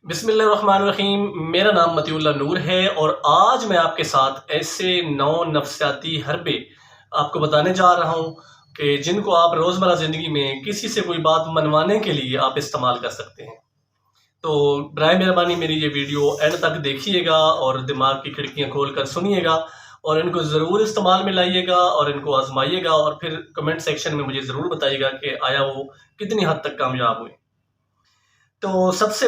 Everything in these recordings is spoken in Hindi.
बिस्मिल्लाहिर्रहमानिर्रहीम। मेरा नाम मतीउल्लाह नूर है और आज मैं आपके साथ ऐसे 9 नफ्सियाती हरबे आपको बताने जा रहा हूँ कि जिनको आप रोज़मर्रा ज़िंदगी में किसी से कोई बात मनवाने के लिए आप इस्तेमाल कर सकते हैं। तो बराए मेहरबानी मेरी ये वीडियो एंड तक देखिएगा और दिमाग की खिड़कियाँ खोल कर सुनिएगा और इनको ज़रूर इस्तेमाल में लाइएगा और इनको आजमाइएगा और फिर कमेंट सेक्शन में मुझे ज़रूर बताइएगा कि आया वो कितनी हद तक कामयाब हुए। तो सबसे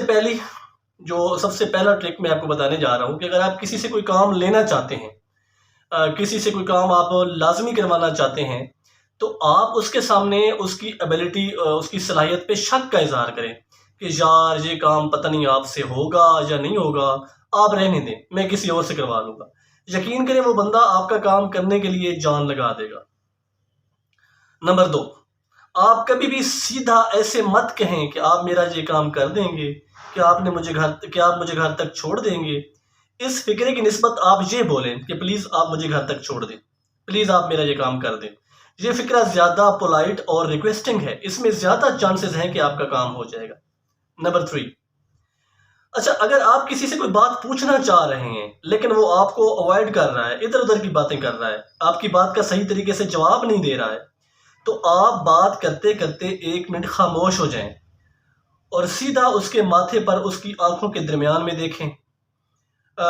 पहला ट्रिक मैं आपको बताने जा रहा हूँ कि अगर आप किसी से कोई काम लेना चाहते हैं, किसी से कोई काम आप लाजमी करवाना चाहते हैं, तो आप उसके सामने उसकी एबिलिटी, उसकी सलाहियत पे शक का इजहार करें कि यार ये काम पता नहीं आपसे होगा या नहीं होगा, आप रहने दें, मैं किसी और से करवा लूँगा। यकीन करें वो बंदा आपका काम करने के लिए जान लगा देगा। नंबर 2, आप कभी भी सीधा ऐसे मत कहें कि आप मेरा ये काम कर देंगे, कि आप मुझे घर तक छोड़ देंगे। इस फिक्रे की निस्बत आप ये बोलें कि प्लीज़ आप मुझे घर तक छोड़ दें, प्लीज़ आप मेरा ये काम कर दें। ये फिक्रा ज़्यादा पोलाइट और रिक्वेस्टिंग है, इसमें ज़्यादा चांसेस हैं कि आपका काम हो जाएगा। नंबर 3, अच्छा, अगर आप किसी से कोई बात पूछना चाह रहे हैं लेकिन वो आपको अवॉइड कर रहा है, इधर उधर की बातें कर रहा है, आपकी बात का सही तरीके से जवाब नहीं दे रहा है, तो आप बात करते करते 1 मिनट खामोश हो जाएं और सीधा उसके माथे पर उसकी आंखों के दरमियान में देखें।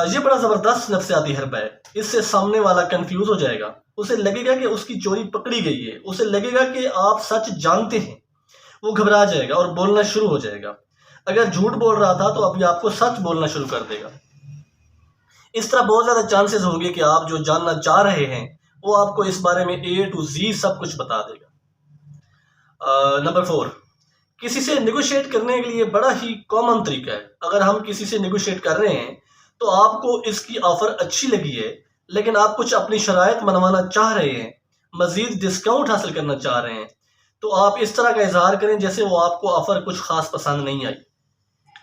ये बड़ा ज़बरदस्त नफ्सियाती हरबा है। इससे सामने वाला कंफ्यूज हो जाएगा, उसे लगेगा कि उसकी चोरी पकड़ी गई है, उसे लगेगा कि आप सच जानते हैं। वो घबरा जाएगा और बोलना शुरू हो जाएगा। अगर झूठ बोल रहा था तो अभी आपको सच बोलना शुरू कर देगा। इस तरह बहुत ज़्यादा चांसेस होंगे कि आप जो जानना चाह रहे हैं वो आपको इस बारे में A to Z सब कुछ बता देगा। नंबर 4, किसी से निगोशिएट करने के लिए बड़ा ही कॉमन तरीका है। अगर हम किसी से निगोशिएट कर रहे हैं तो आपको इसकी ऑफ़र अच्छी लगी है लेकिन आप कुछ अपनी शराइत मनवाना चाह रहे हैं, मज़ीद डिस्काउंट हासिल करना चाह रहे हैं, तो आप इस तरह का इजहार करें जैसे वो आपको ऑफ़र कुछ ख़ास पसंद नहीं आई,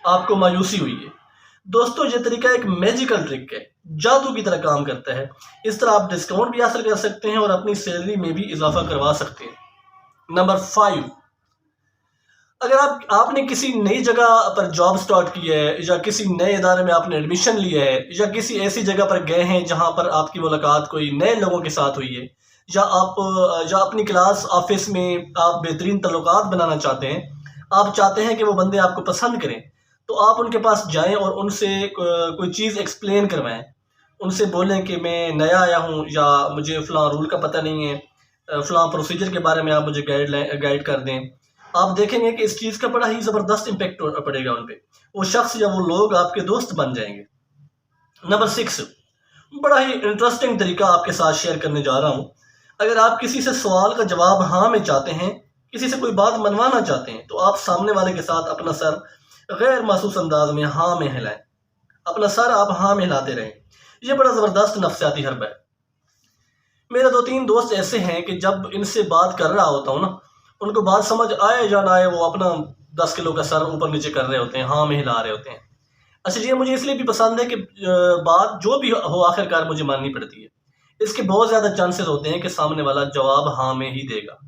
आपको मायूसी हुई है। दोस्तों, ये तरीका एक मैजिकल ट्रिक है, जादू की तरह काम करता है। इस तरह आप डिस्काउंट भी हासिल कर सकते हैं और अपनी सैलरी में भी इजाफा करवा सकते हैं। नंबर 5, अगर आपने किसी नई जगह पर जॉब स्टार्ट की है या किसी नए इदारे में आपने एडमिशन लिया है या किसी ऐसी जगह पर गए हैं जहां पर आपकी मुलाकात कोई नए लोगों के साथ हुई है या अपनी क्लास ऑफिस में आप बेहतरीन तल्लुकात बनाना चाहते हैं, आप चाहते हैं कि वो बंदे आपको पसंद करें, तो आप उनके पास जाएं और उनसे कोई चीज़ एक्सप्लेन करवाएं। उनसे बोलें कि मैं नया आया हूँ या मुझे फ़लाँ रूल का पता नहीं है, फ़लाँ प्रोसीजर के बारे में आप मुझे गाइड कर दें। आप देखेंगे कि इस चीज़ का बड़ा ही ज़बरदस्त इम्पेक्ट पड़ेगा उन पे। वो शख्स या वो लोग आपके दोस्त बन जाएंगे। नंबर 6, बड़ा ही इंटरेस्टिंग तरीका आपके साथ शेयर करने जा रहा हूँ। अगर आप किसी से सवाल का जवाब हाँ में चाहते हैं, किसी से कोई बात मनवाना चाहते हैं, तो आप सामने वाले के साथ अपना सर गैर महसूस अंदाज में हाँ में हिलाएं। अपना सर आप हाँ में हिलाते रहें। ये बड़ा ज़बरदस्त नफ्सियाती हरबा है। मेरे 2-3 दोस्त ऐसे हैं कि जब इनसे बात कर रहा होता हूँ ना, उनको बात समझ आए या ना आए, वो अपना 10 किलो का सर ऊपर नीचे कर रहे होते हैं, हाँ में हिला रहे होते हैं। अच्छा, ये मुझे इसलिए भी पसंद है कि बात जो भी हो आखिरकार मुझे माननी पड़ती है। इसके बहुत ज़्यादा चांसेस होते हैं कि सामने वाला जवाब हाँ में ही देगा।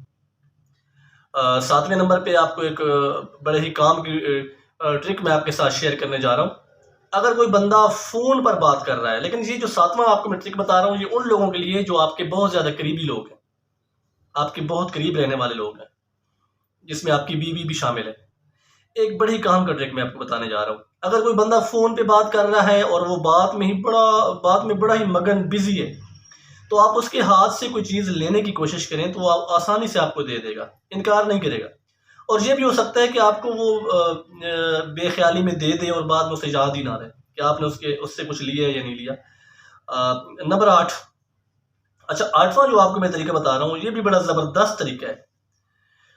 7वें नंबर पे आपको एक बड़े ही काम की ट्रिक मैं आपके साथ शेयर करने जा रहा हूँ। अगर कोई बंदा फ़ोन पर बात कर रहा है, लेकिन ये जो 7वां आपको मैं ट्रिक बता रहा हूँ, ये उन लोगों के लिए जो आपके बहुत ज़्यादा करीबी लोग हैं, आपके बहुत करीब रहने वाले लोग हैं, जिसमें आपकी बीवी भी शामिल है। एक बड़ी काम का ट्रिक मैं आपको बताने जा रहा हूँ। अगर कोई बंदा फ़ोन पे बात कर रहा है और वो बात में बड़ा ही मगन बिजी है, तो आप उसके हाथ से कोई चीज़ लेने की कोशिश करें तो वो आसानी से आपको दे देगा, इनकार नहीं करेगा। और ये भी हो सकता है कि आपको वो बेख्याली में दे दे और बाद में उसे याद ही ना रहे कि आपने उससे कुछ लिया या नहीं लिया। नंबर 8, अच्छा, 8वां जो आपको मैं तरीका बता रहा हूँ, ये भी बड़ा ज़बरदस्त तरीका है।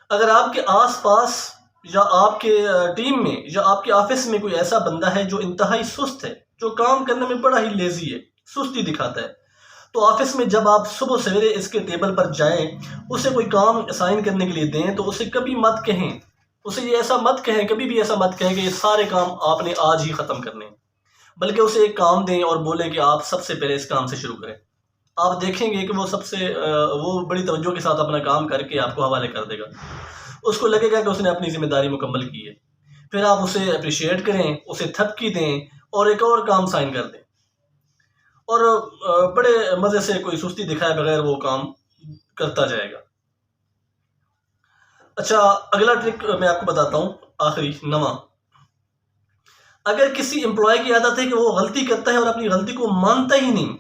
अगर आपके आसपास या आपके टीम में या आपके ऑफिस में कोई ऐसा बंदा है जो इंतहाई सुस्त है, जो काम करने में बड़ा ही लेजी है, सुस्ती दिखाता है, तो ऑफिस में जब आप सुबह सवेरे इसके टेबल पर जाएं, उसे कोई काम असाइन करने के लिए दें, तो उसे कभी मत कहें, उसे ये ऐसा मत कहें, कभी भी ऐसा मत कहें कि ये सारे काम आपने आज ही ख़त्म करने हैं, बल्कि उसे एक काम दें और बोलें कि आप सबसे पहले इस काम से शुरू करें। आप देखेंगे कि वो बड़ी तवज्जो के साथ अपना काम करके आपको हवाले कर देगा। उसको लगेगा कि उसने अपनी जिम्मेदारी मुकम्मल की है। फिर आप उसे अप्रिशिएट करें, उसे थपकी दें और एक और काम साइन कर दें और बड़े मज़े से कोई सुस्ती दिखाए बगैर वो काम करता जाएगा। अच्छा, अगला ट्रिक मैं आपको बताता हूँ, आखिरी नवा। अगर किसी एम्प्लॉय की आदत है कि वो गलती करता है और अपनी गलती को मानता ही नहीं,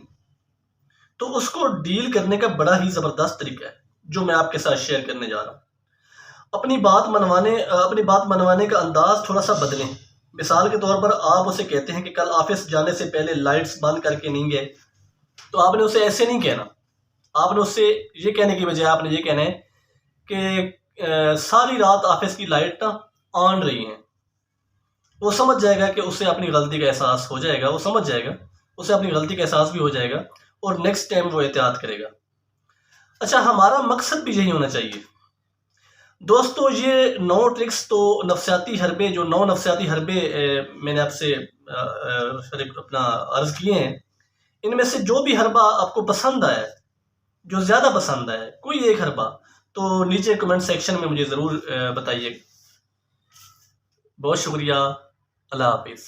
तो उसको डील करने का बड़ा ही ज़बरदस्त तरीका है जो मैं आपके साथ शेयर करने जा रहा हूँ। अपनी बात मनवाने का अंदाज थोड़ा सा बदलें। मिसाल के तौर पर आप उसे कहते हैं कि कल ऑफिस जाने से पहले लाइट्स बंद करके नहीं गए, तो आपने उसे ऐसे नहीं कहना। आपने उससे ये कहने की बजाय आपने ये कहना है कि सारी रात ऑफिस की लाइट ना ऑन रही हैं। वो समझ जाएगा कि उसे अपनी गलती का एहसास हो जाएगा, वो समझ जाएगा, उसे अपनी गलती का एहसास भी हो जाएगा और नेक्स्ट टाइम वो एहतियात करेगा। अच्छा, हमारा मकसद भी यही होना चाहिए। दोस्तों, ये 9 ट्रिक्स तो नफ्सियाती हरबे, जो 9 नफ्सियाती हरबे मैंने आपसे अपना अर्ज़ किए हैं, इनमें से जो भी हरबा आपको पसंद आया, जो ज़्यादा पसंद आया, कोई एक हरबा, तो नीचे कमेंट सेक्शन में मुझे ज़रूर बताइए। बहुत शुक्रिया। अल्लाह हाफिज़।